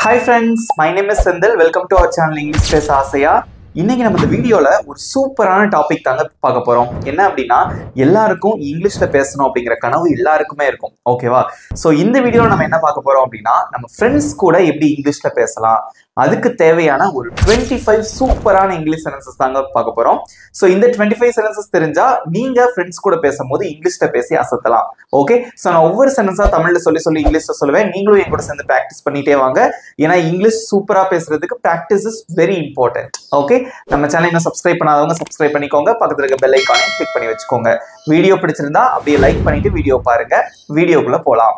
Hi friends, my name is Sendil. Welcome to our channel English Stress Asaya. இன்னைக்கு நம்ம இந்த வீடியோல ஒரு சூப்பரான டாபிக் தாங்க பார்க்க போறோம். என்ன அப்படின்னா எல்லாருக்கும் இங்கிலீஷ்ல பேசணும் அப்படிங்கிற கனவு எல்லாருக்குமே இருக்கும். ஓகேவா? சோ இந்த வீடியோல நம்ம என்ன பார்க்க போறோம் அப்படின்னா நம்ம ஃப்ரெண்ட்ஸ் கூட எப்படி இங்கிலீஷ்ல பேசலாம், அதுக்கு தேவையான ஒரு 25 சூப்பரான இங்கிலீஷ் சென்டென்சஸ் தாங்க பார்க்க போறோம். சோ இந்த 25 சென்டென்சஸ் தெரிஞ்சா நீங்க ஃப்ரெண்ட்ஸ் கூட பேசும்போது இங்கிலீஷ்ல பேசி அசத்தலாம். ஓகே? சோ நான் ஒவ்வொரு சென்டென்ஸா தமிழ்ல சொல்லி இங்கிலீஷ்ல சொல்லுவேன். நீங்களும் என் கூட சேர்ந்து பிராக்டிஸ் பண்ணிட்டே வாங்க. ஏன்னா இங்கிலீஷ் சூப்பரா பேசுறதுக்கு practice is very important. Okay? நம்ம சேனலை இன்னும் சப்ஸ்கிரைப் பண்ணாதவங்க சப்ஸ்கிரைப் பண்ணிக்கோங்க. பக்கத்துல இருக்க பெல் ஐகானை கிளிக் பண்ணி வச்சுக்கோங்க. வீடியோ பிடிச்சிருந்தா அப்படியே லைக் பண்ணிட்டு வீடியோ பாருங்க. வீடியோக்குள்ள போலாம்.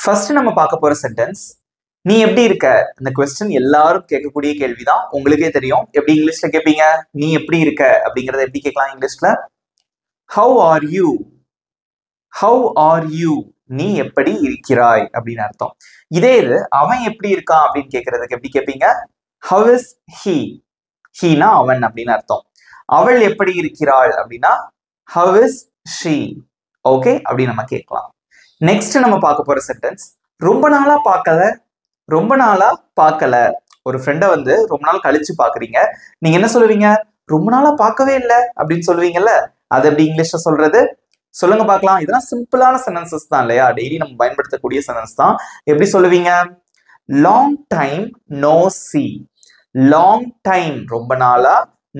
ஃபர்ஸ்ட் நம்ம பார்க்க போற சென்டென்ஸ், நீ எப்படி இருக்க? இந்த கொஸ்டின் எல்லாரும் கேட்கக்கூடிய கேள்விதான். உங்களுக்கே தெரியும். எப்படி இங்கிலீஷ்ல கேட்பீங்க? நீ எப்படி இருக்க அப்படிங்கறத எப்படி கேட்கலாம் இங்கிலீஷ்ல? How are you? How are you? நீ எப்படி இருக்கிறாய் அப்படின்னு அர்த்தம். இதே இது அவன் எப்படி இருக்கான் அப்படின்னு கேட்கறதுக்கு எப்படி கேட்பீங்க? How is he? ஹீனா அவன் அப்படின்னு அர்த்தம். அவள் எப்படி இருக்கிறாள் அப்படின்னா how is she? ஓகே, அப்படி நம்ம கேட்கலாம். நெக்ஸ்ட் நம்ம பார்க்க போற சென்டென்ஸ், ரொம்ப நாளா பார்க்கல. ஒரு ஃப்ரெண்டை வந்து ரொம்ப நாள் கழிச்சு பாக்குறீங்க. நீங்க என்ன சொல்லுவீங்க? ரொம்ப நாளா பார்க்கவே இல்லை அப்படின்னு சொல்லுவீங்கல்ல. அது எப்படி இங்கிலீஷ்ல சொல்றது? சொல்லுங்க பார்க்கலாம். இதெல்லாம் சிம்பிளான சென்டென்சஸ் தான் இல்லையா? டெய்லி நம்ம பயன்படுத்தக்கூடிய சென்டென்ஸ் தான். எப்படி சொல்லுவீங்க? Long time no see. Long time ரொம்ப நாளா,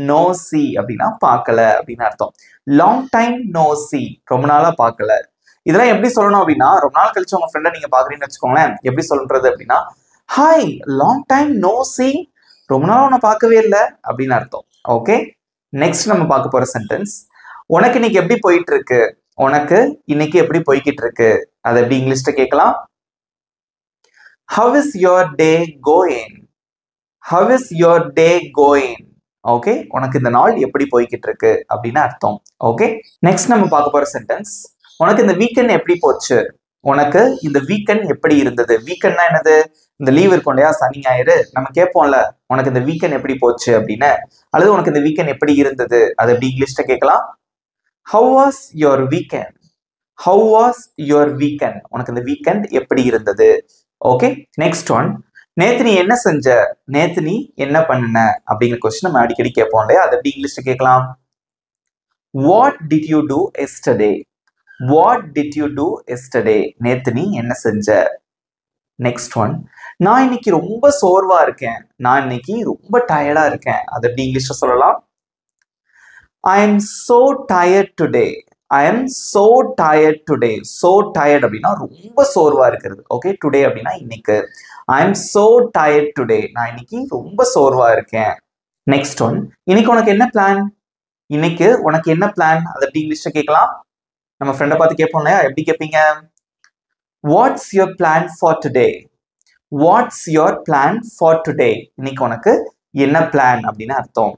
நோ சி அப்படின்னா பார்க்கல அப்படின்னு அர்த்தம். லாங் டைம் நோ சி, ரொம்ப நாளா பார்க்கல. இதெல்லாம் எப்படி சொல்லணும் அப்படின்னா, ரொம்ப நாள் கழிச்சு உங்க ஃப்ரெண்டை நீங்க பாக்குறீங்கன்னு வச்சுக்கோங்களேன். எப்படி சொல்றது அப்படின்னா, hi long time no see, ரொம்ப நாள் உன்னை பார்க்கவே இல்லை அப்படின்னு அர்த்தம். ஓகே, நெக்ஸ்ட் நம்ம பார்க்க போற சென்டென்ஸ், உனக்கு இன்னைக்கு எப்படி போயிட்டு இருக்கு? உனக்கு இன்னைக்கு எப்படி போய்கிட்டு இருக்கு? அதை எப்படி இங்கிலீஷ்ல கேட்கலாம்? How is your day going? How is your day going? Okay, உனக்கு இந்த நாள் எப்படி போய்கிட்டு இருக்கு அப்படின்னு அர்த்தம். ஓகே, நெக்ஸ்ட் நம்ம பார்க்க போற சென்டென்ஸ், உனக்கு இந்த வீக்கெண்ட் எப்படி போச்சு? உனக்கு இந்த வீக்கெண்ட் எப்படி இருந்தது? வீக்கெண்ட்னா என்னது? இந்த லீவ் இருக்கும் இல்லையா, சனி ஞாயிறு. நம்ம கேட்போம்ல, உனக்கு இந்த வீக்கெண்ட் எப்படி போச்சு அப்படின்னு, அல்லது உனக்கு இந்த வீக்கெண்ட் எப்படி இருந்தது, அது எப்படி இங்கிலீஷ்ல கேட்கலாம்? How was your weekend? How was your weekend? உனக்கு இந்த வீக்கெண்ட் எப்படி இருந்தது? ஓகே, நெக்ஸ்ட் ஒன், நேத்து நீ என்ன செஞ்ச? நேத்து நீ என்ன பண்ணுன அப்படிங்கிற கொஸ்டின் நம்ம அடிக்கடி கேட்போம் இல்லையா? அதை எப்படி இங்கிலீஷ்ல கேட்கலாம்? What did you do yesterday? What did you do yesterday? நேத்து நீ என்ன செஞ்ச? நெக்ஸ்ட் ஒன், நான் இன்னைக்கு ரொம்ப சோர்வா இருக்கேன். நான் இன்னைக்கு ரொம்ப டயர்டா இருக்கேன். அதை எப்படி இங்கிலீஷ்ல சொல்லலாம்? I am so tired today. I am so tired today. So tired அப்படின்னா ரொம்ப சோர்வா இருக்கிறது. ஓகே, டுடே அப்படின்னா இன்னைக்கு. I am so tired today. நான் இன்னைக்கு ரொம்ப சோர்வா இருக்கேன். நெக்ஸ்ட் ஒன், இன்னைக்கு உனக்கு என்ன பிளான்? இன்னைக்கு உனக்கு என்ன பிளான்? அதை எப்படி இங்கிலீஷ்ல கேட்கலாம்? நம்ம ஃப்ரெண்டை பார்த்து கேட்போம் இல்லையா? எப்படி கேட்பீங்க? What's your plan for today? What's your plan for today? இன்னைக்கு உனக்கு என்ன பிளான் அப்படின்னு அர்த்தம்.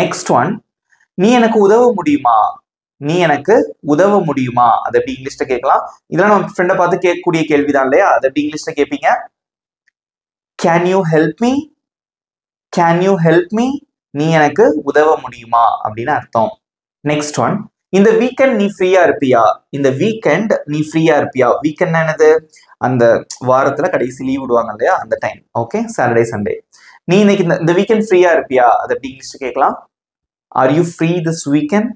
நெக்ஸ்ட் ஒன், நீ எனக்கு உதவ முடியுமா? நீ எனக்கு உதவ முடியுமா? அதை எப்படி இங்கிலீஷ்ல கேட்கலாம்? இதெல்லாம் நம்ம ஃப்ரெண்டை பார்த்து கேட்கக்கூடிய கேள்விதான் இல்லையா? அதை எப்படி இங்கிலீஷ்ல கேட்பீங்க? Can you help me? Can you help me? நீ எனக்கு உதவ முடியுமா அப்படின்னு அர்த்தம். நெக்ஸ்ட் ஒன், இந்த வீக்கெண்ட் நீ ஃப்ரீயா இருப்பியா? இந்த வீக்கெண்ட் நீ ஃப்ரீயா இருப்பியா? வீக்கெண்ட் என்னது? அந்த வாரத்துல கடைசி லீவ் விடுவாங்க இல்லையா, அந்த டைம். Okay, Saturday Sunday. நீ இன்னைக்கு இந்த வீக்கெண்ட் ஃப்ரீயா இருப்பியா? அதை எப்படி இங்கிலீஷ்ல கேட்கலாம்? Are you free this weekend?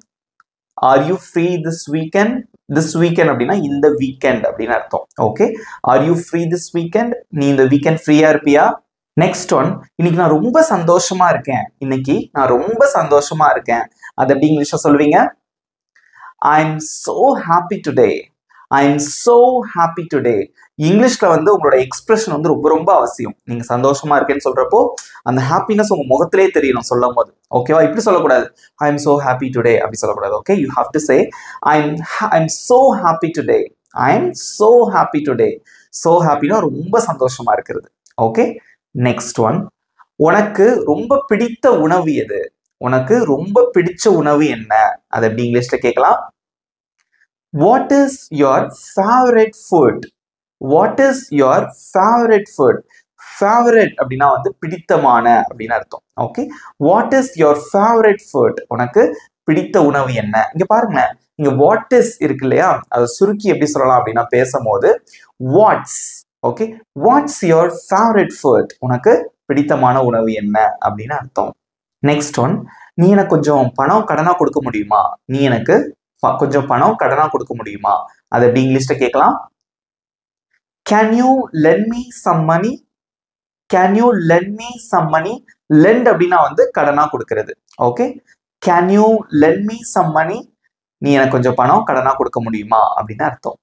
Are you free this weekend? This weekend அப்படின்னா இந்த வீக்கெண்ட் அப்படின்னு அர்த்தம். Okay, Are you free this weekend? நீ இந்த வீக்கெண்ட் ஃப்ரீயா இருப்பியா? நெக்ஸ்ட் ஒன், இன்னைக்கு நான் ரொம்ப சந்தோஷமா இருக்கேன். இன்னைக்கு நான் ரொம்ப சந்தோஷமா இருக்கேன். அதை எப்படி இங்கிலீஷ்ல சொல்லுவீங்க? I am so happy today. I am so happy today. இங்கிலீஷ்ல வந்து உங்களோட எக்ஸ்பிரஷன் வந்து ரொம்ப ரொம்ப அவசியம். நீங்க சந்தோஷமா இருக்கேன்னு சொல்றப்போ அந்த ஹாப்பினஸ் உங்க முகத்திலே தெரியணும் சொல்லும் போது. ஓகேவா? இப்படி சொல்லக்கூடாது. I am so happy today அப்படி சொல்லக்கூடாது. Okay, you have to say I'm so happy today. I am so happy today. So happyனா ரொம்ப சந்தோஷமா இருக்கிறது. ஓகே, நெக்ஸ்ட் ஒன், உனக்கு ரொம்ப பிடித்த உணவு எது? உனக்கு ரொம்ப பிடிச்ச உணவு என்ன? அதை எப்படி இங்கிலீஷ்ல கேட்கலாம்? What is your favorite food? What is your favorite food? Favorite அப்படின்னா வந்து பிடித்தமான அப்படின்னு அர்த்தம். Okay, What is your favorite food? உனக்கு பிடித்த உணவு என்ன? இங்க பாருங்க, இங்க what is இருக்கு இல்லையா, அதை சுருக்கி எப்படி சொல்லலாம் அப்படின்னா பேசும்போது what's okay, what's your favourite food? உனக்கு பிடித்தமான உணவு என்ன அப்படின்னு அர்த்தம். நெக்ஸ்ட் ஒன், நீ எனக்கு கொஞ்சம் பணம் கடனா கொடுக்க முடியுமா? நீ எனக்கு கொஞ்சம் பணம் கடனா கொடுக்க முடியுமா? அதை எப்படி இங்கிலீஷ்ல கேட்கலாம்? Can you lend me some money? Can you lend me some money? Lend அப்படின்னா வந்து கடனா கொடுக்கிறது. Okay, can you lend me some money? நீ எனக்கு கொஞ்சம் பணம் கடனா கொடுக்க முடியுமா அப்படின்னு அர்த்தம்.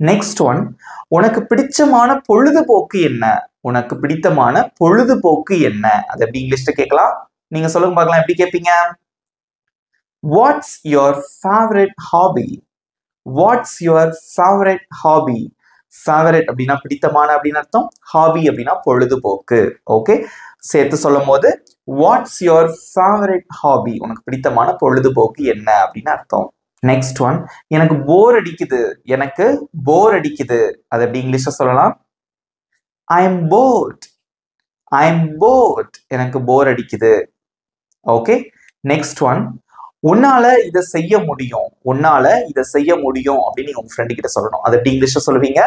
நெக்ஸ்ட் ஒன், உனக்கு பிடிச்சமான பொழுதுபோக்கு என்ன? உனக்கு பிடித்தமான பொழுதுபோக்கு என்ன? அது எப்படி இங்கிலீஷ்ல கேட்கலாம்? நீங்க சொல்லுங்க பார்க்கலாம், எப்படி கேட்பீங்க? What's your favourite hobby? What's your favourite hobby? Favourite அப்படின்னா பிடித்தமான அப்படின்னு அர்த்தம், ஹாபி அப்படின்னா பொழுதுபோக்கு. ஓகே, சேர்த்து சொல்லும் போது வாட்ஸ் யுவர் ஃபேவரட் ஹாபி? உனக்கு பிடித்தமான பொழுதுபோக்கு என்ன அப்படின்னு அர்த்தம். நெக்ஸ்ட் ஒன், எனக்கு போர் அடிக்குது. எனக்கு போர் அடிக்குது. அது எப்படி இங்கிலீஷ்ல சொல்லலாம்? I am bored. I am bored. எனக்கு போர் அடிக்குது. ஓகே, நெக்ஸ்ட் ஒன், உன்னால இதை செய்ய முடியும். உன்னால இதை செய்ய முடியும் அப்படின்னு நீங்க உங்க ஃப்ரெண்டு கிட்ட சொல்லணும். அது எப்படி இங்கிலீஷ்ல சொல்லுவீங்க?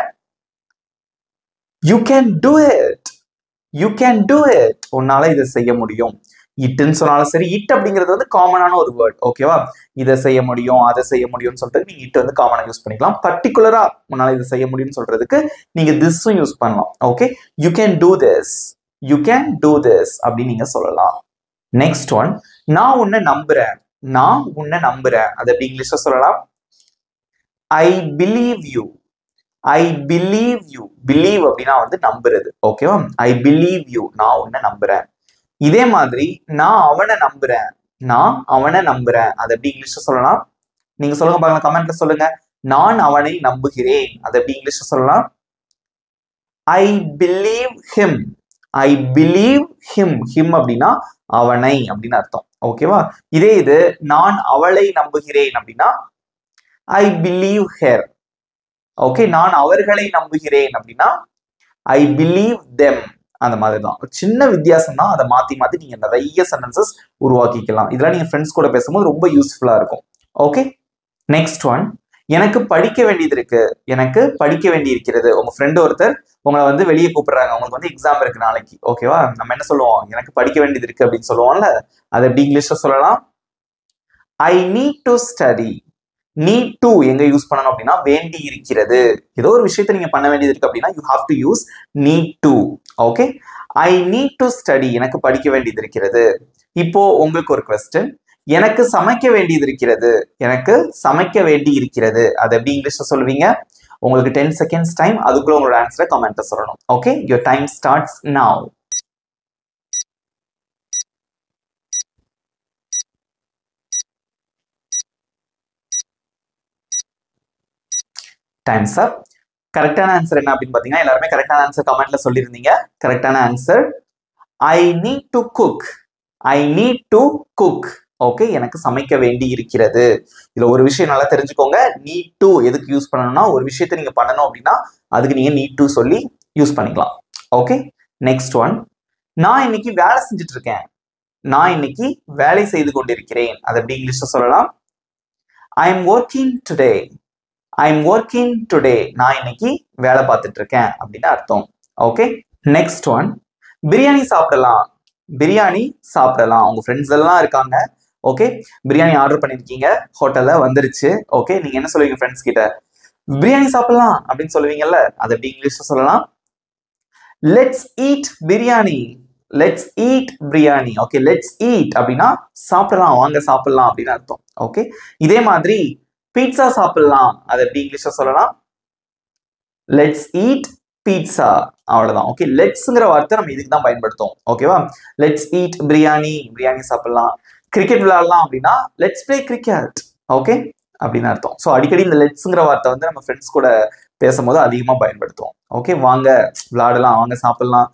You can do it. You can do it. உன்னால இதை செய்ய முடியும். இட்டுன்னு சொன்னாலும் சரி, இட் அப்படிங்கிறது வந்து காமனான ஒரு வேர்ட். ஓகேவா? இதை செய்ய முடியும், அதை செய்ய முடியும்னு சொல்றது நீங்க இட் வந்து காமனா யூஸ் பண்ணிக்கலாம். பர்டிகுலரா உன்னால இதை செய்ய முடியும்னு சொல்றதுக்கு நீங்க திஸ்ஸும் யூஸ் பண்ணலாம். Okay, you can do this. You can do this அப்படின்னு நீங்க சொல்லலாம். நெக்ஸ்ட் ஒன், நான் உன்னை நம்புறேன். நான் உன்னை நம்புறேன். அது எப்படி இங்கிலீஷ்ல சொல்லலாம்? I believe you. I believe you. Believe அப்படின்னா வந்து நம்புறது. ஓகேவா? I believe you. நான் உன்னை நம்புறேன். இதே மாதிரி நான் அவனை நம்புறேன். நான் அவனை நம்புறேன். அது எப்படி இங்கிலீஷ்ல சொல்லலாம்? நீங்க சொல்லுங்க பாருங்க, கமெண்ட்ல சொல்லுங்க. நான் அவனை நம்புகிறேன். அது எப்படி இங்கிலீஷ்ல சொல்லலாம்? I believe him. I believe him. Him அப்படின்னா அவனை அப்படின்னு அர்த்தம். ஓகேவா? இதே இது நான் அவளை நம்புகிறேன் அப்படின்னா ஐ பிலீவ் ஹெர். ஓகே, நான் அவர்களை நம்புகிறேன் அப்படின்னா ஐ பிலீவ் தெம். அந்த மாதிரி தான், சின்ன வித்தியாசம் தான். அதை மாத்தி மாத்தி நீங்க நிறைய சென்டென்சஸ் உருவாக்கிக்கலாம். இதெல்லாம் நீங்க ஃப்ரெண்ட்ஸ் கூட பேசும்போது ரொம்ப யூஸ்ஃபுல்லா இருக்கும். ஓகே, நெக்ஸ்ட் ஒன், எனக்கு படிக்க வேண்டியது இருக்கு. எனக்கு படிக்க வேண்டி இருக்கிறது. உங்க ஃப்ரெண்டு ஒருத்தர் உங்களை வந்து வெளியே கூப்பிடுறாங்க, உங்களுக்கு வந்து எக்ஸாம் இருக்கு நாளைக்கு. ஓகேவா? நம்ம என்ன சொல்லுவோம்? எனக்கு படிக்க வேண்டியது இருக்கு அப்படின்னு சொல்லுவோம்ல. அது எப்படி இங்கிலீஷ்ல சொல்லலாம்? I need to study. Need to எங்க யூஸ் பண்ணணும் அப்படின்னா வேண்டி இருக்கிறது. ஏதோ ஒரு விஷயத்தை நீங்க பண்ண வேண்டியது இருக்கு அப்படின்னா you have to use need to. Okay, I need to study. எனக்கு படிக்க வேண்டியது இருக்கிறது. இப்போ உங்களுக்கு ஒரு क्वेश्चन, எனக்கு சமைக்க வேண்டியது இருக்கிறது. எனக்கு சமைக்க வேண்டி இருக்கிறது. அது எப்படி இங்கிலீஷ்ல சொல்லுவீங்க? உங்களுக்கு 10 செகண்ட்ஸ் டைம். அதுக்குள்ள உங்களோட ஆன்சரை கமெண்ட்ல சொல்லணும். Okay, your time starts now. Times up. கரெக்டான ஆன்சர் என்ன அப்படின்னு பாத்தீங்கன்னா, எல்லாருமே கரெக்டான ஆன்சர் கமெண்ட்ல சொல்லியிருந்தீங்க. கரெக்டான answer I need to cook. I need to cook. Okay, எனக்கு சமைக்க வேண்டி இருக்கிறது. இதுல ஒரு விஷயம் நல்லா தெரிஞ்சுக்கோங்க. நீட் டு எதுக்கு யூஸ் பண்ணணும்னா, ஒரு விஷயத்தை நீங்க பண்ணணும் அப்படின்னா அதுக்கு நீங்க நீட் டு சொல்லி யூஸ் பண்ணிக்கலாம். ஓகே, நெக்ஸ்ட் ஒன், நான் இன்னைக்கு வேலை செஞ்சுட்டு இருக்கேன். நான் இன்னைக்கு வேலை செய்து கொண்டிருக்கிறேன். அது எப்படி இங்கிலீஷ்ல சொல்லலாம்? I am working today. I am working today. நான் இன்னைக்கு வேலை பார்த்துட்டு இருக்கேன் அப்படின்னு அர்த்தம். ஓகே, நெக்ஸ்ட் ஒன், பிரியாணி சாப்பிடலாம். பிரியாணி சாப்பிடலாம். உங்க ஃப்ரெண்ட்ஸ் எல்லாம் இருக்காங்க. ஓகே, பிரியாணி ஆர்டர் பண்ணிருக்கீங்க, ஹோட்டல்ல வந்துருச்சு. ஓகே, நீங்க என்ன சொல்லுவீங்க ஃப்ரெண்ட்ஸ் கிட்ட? பிரியாணி சாப்பிடலாம் அப்படின்னு சொல்லுவீங்கல்ல. அது எப்படி இங்கிலீஷ்ல சொல்லலாம்? Let's eat biryani. Let's eat biryani. Okay, let's eat அப்படின்னா சாப்பிடலாம், வாங்க சாப்பிடலாம் அப்படின்னு அர்த்தம். ஓகே, இதே மாதிரி பீட்சா சாப்பிடலாம். அது எப்படி இங்கிலீஷ்ல சொல்லலாம்? Let's eat pizza. அவ்வளவுதான். ஓகே, லெட்ஸ்ங்கிற வார்த்தை நம்ம இதுக்கு தான் பயன்படுத்தும். ஓகேவா? Let's eat biryani. பிரியாணி சாப்பிடலாம். கிரிக்கெட் விளையாடலாம் அப்படின்னா லெட்ஸ் பிளே கிரிக்கெட். ஓகே, அப்படின்னு அர்த்தம். ஸோ அடிக்கடி இந்த லெட்ஸ்ங்கிற வார்த்தை வந்து நம்ம ஃப்ரெண்ட்ஸ் கூட பேசும்போது அதிகமா பயன்படுத்துவோம். ஓகே, வாங்க விளையாடலாம், வாங்க சாப்பிடலாம்,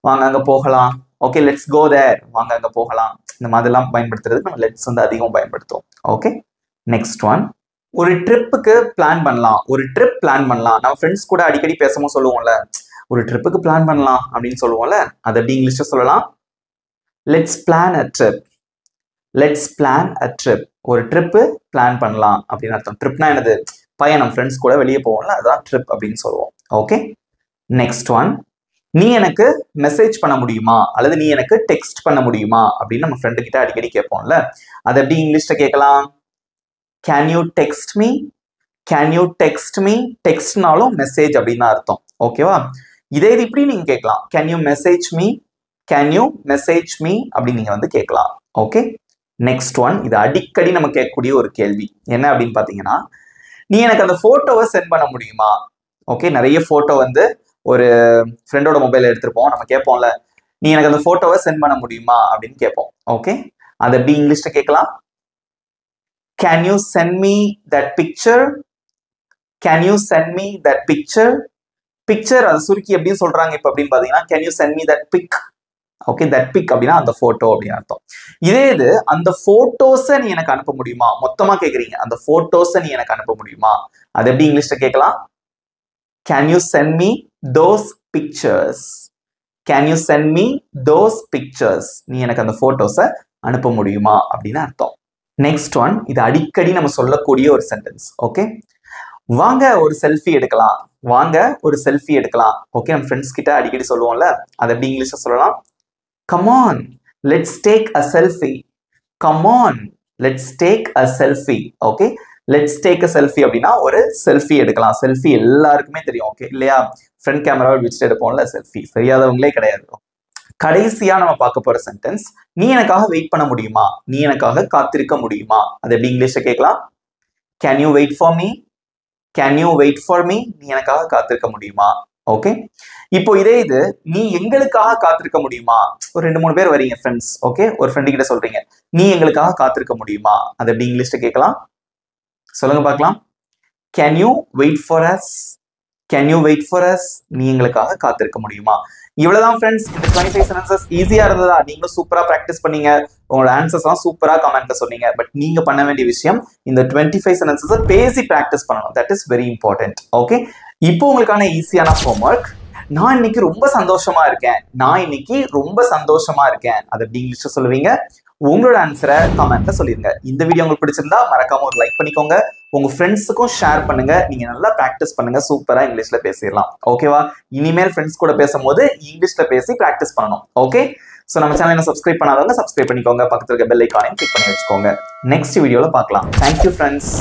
வாங்க அங்க போகலாம். ஓகே, லெட்ஸ் கோ தேர். வாங்க அங்க போகலாம். இந்த மாதிரிலாம் பயன்படுத்துறதுக்கு நம்ம லெட்ஸ் வந்து அதிகமாக பயன்படுத்துவோம். ஓகே, நெக்ஸ்ட் ஒன், ஒரு ட்ரிப்புக்கு பிளான் பண்ணலாம். ஒரு ட்ரிப் பிளான் பண்ணலாம். நம்ம ஃப்ரெண்ட்ஸ் கூட அடிக்கடி பேசும்போது சொல்லுவோம்ல, ஒரு ட்ரிப்புக்கு பிளான் பண்ணலாம் அப்படின்னு சொல்லுவோம்ல. அது எப்படி இங்கிலீஷ்ல சொல்லலாம்? Let's plan a trip. Let's plan a trip. ஒரு ட்ரிப்பு பிளான் பண்ணலாம் அப்படின்னு அர்த்தம். ட்ரிப்னா என்னது? பயணம். ஃப்ரெண்ட்ஸ் கூட வெளியே போவோம்ல, அதுதான் ட்ரிப் அப்படின்னு சொல்லுவோம். ஓகே, நெக்ஸ்ட் ஒன், நீ எனக்கு மெசேஜ் பண்ண முடியுமா அல்லது நீ எனக்கு டெக்ஸ்ட் பண்ண முடியுமா அப்படின்னு நம்ம ஃப்ரெண்டு கிட்ட அடிக்கடி கேட்போம்ல. அது எப்படி இங்கிலீஷ்ல கேட்கலாம்? Can you text me? Can you text me? டெக்ஸ்ட்னாலும் மெசேஜ் அப்படின்னு அர்த்தம். ஓகேவா? இதே இது இப்படி நீங்க கேட்கலாம். Can you message me? Can you message me அப்படின்னு நீங்க வந்து கேட்கலாம். ஓகே. நெக்ஸ்ட் ஒன், இது அடிக்கடி நம்ம கேட்கக்கூடிய ஒரு கேள்வி என்ன அப்படின்னு பாத்தீங்கன்னா, நீ எனக்கு அந்த போட்டோவை சென்ட் பண்ண முடியுமா? ஓகே, நிறைய போட்டோ வந்து ஒரு ஃப்ரெண்டோட மொபைல் எடுத்திருப்போம், நம்ம கேட்போம்ல, நீ எனக்கு அந்த போட்டோவை சென்ட் பண்ண முடியுமா அப்படின்னு கேட்போம். ஓகே, அது எப்படி இங்கிலீஷ்ல கேட்கலாம்? Can you send me that picture? Can you send me that picture? Picture அது சுருக்கி எப்படி சொல்றாங்க இப்ப அப்படின்னு பாத்தீங்கன்னா, can you send me that pic? Okay, that pic அப்படின்னா அந்த போட்டோ அப்படின்னு அர்த்தம். இதே இது அந்த போட்டோஸை நீ எனக்கு அனுப்ப முடியுமா? மொத்தமா கேக்குறீங்க, அந்த போட்டோஸை நீ எனக்கு அனுப்ப முடியுமா? அது எப்படி இங்கிலீஷ்ல கேட்கலாம்? Can you send me those pictures? Can you send me those pictures? நீ எனக்கு அந்த போட்டோஸை அனுப்ப முடியுமா அப்படின்னு அர்த்தம். நெக்ஸ்ட் ஒன், இது அடிக்கடி நம்ம சொல்லக்கூடிய ஒரு சென்டென்ஸ். ஓகே, வாங்க ஒரு செல்ஃபி எடுக்கலாம், வாங்க ஒரு செல்ஃபி எடுக்கலாம். ஓகே, நம்ம ஃப்ரெண்ட்ஸ் கிட்ட அடிக்கடி சொல்லுவோம்ல, அது எப்படி இங்கிலீஷ்ல சொல்லலாம்? Come on, let's take a selfie. Come on, let's take a selfie. Okay, let's take a selfie அப்படின்னா ஒரு செல்ஃபி எடுக்கலாம். செல்ஃபி எல்லாருக்குமே தெரியும், ஓகே இல்லையா? ஃப்ரண்ட் கேமராவை வச்சுட்டு எடுப்போம்ல செல்ஃபி, தெரியாதவங்களே கிடையாது. கடைசியா நம்ம பார்க்க போற சென்டென்ஸ், நீ எனக்காக வெயிட் பண்ண முடியுமா? நீ எனக்காக காத்திருக்க முடியுமா? அது எப்படி இங்கிலீஷ்ல கேட்கலாம்? Can you wait for me? Can you wait for me? நீ எனக்காக காத்திருக்க முடியுமா? ஓகே, இப்போ இதே இது நீ எங்களுக்காக காத்திருக்க முடியுமா? ஒரு 2-3 பேர் வரீங்க ஃப்ரெண்ட்ஸ். ஓகே, ஒரு ஃப்ரெண்டு கிட்ட சொல்றீங்க, நீ எங்களுக்காக காத்திருக்க முடியுமா? அது எப்படி இங்கிலீஷ்ல கேட்கலாம்? சொல்லுங்க பார்க்கலாம். Can you wait for us? Can you wait for us? நீ எங்களுக்காக காத்திருக்க முடியுமா? இவ்வளவுதான் ஃப்ரெண்ட்ஸ். இந்த 25 சென்டென்சஸ் ஈஸியா இருந்ததா? நீங்களும் சூப்பரா பிராக்டிஸ் பண்ணீங்க, உங்களோட ஆன்சர்ஸ் எல்லாம் சூப்பரா கமெண்ட்ல சொன்னீங்க. பட் நீங்க பண்ண வேண்டிய விஷயம் இந்த 25 சென்டென்சஸ் பேசி பிராக்டிஸ் பண்ணணும். That is very important. Okay, இப்போ உங்களுக்கான ஈஸியான ஹோம்வொர்க். நான் இன்னைக்கு ரொம்ப சந்தோஷமா இருக்கேன். நான் இன்னைக்கு ரொம்ப சந்தோஷமா இருக்கேன். அதை எப்படி இங்கிலீஷ்ல சொல்லுவீங்க? உங்களோட ஆன்சரை கமெண்ட்ல சொல்லிருங்க. இந்த வீடியோ உங்களுக்கு பிடிச்சிருந்தா மறக்காம ஒரு லைக் பண்ணிக்கோங்க, உங்க ஃப்ரெண்ட்ஸுக்கும் ஷேர் பண்ணுங்க. நீங்க நல்லா பிராக்டிஸ் பண்ணுங்க, சூப்பரா இங்கிலீஷ்ல பேசிடலாம். ஓகேவா? இனிமேல் ஃப்ரெண்ட்ஸ் கூட பேசும்போது இங்கிலீஷ்ல பேசி பிராக்டிஸ் பண்ணணும். ஓகே, சோ நம்ம சேனலை சப்ஸ்கிரைப் பண்ணாதவங்க சப்ஸ்கிரைப் பண்ணிக்கோங்க, பக்கத்துல இருக்க பெல் ஐகானையும் கிளிக் பண்ணி வச்சுக்கோங்க. நெக்ஸ்ட் வீடியோல பார்க்கலாம். Thank you friends.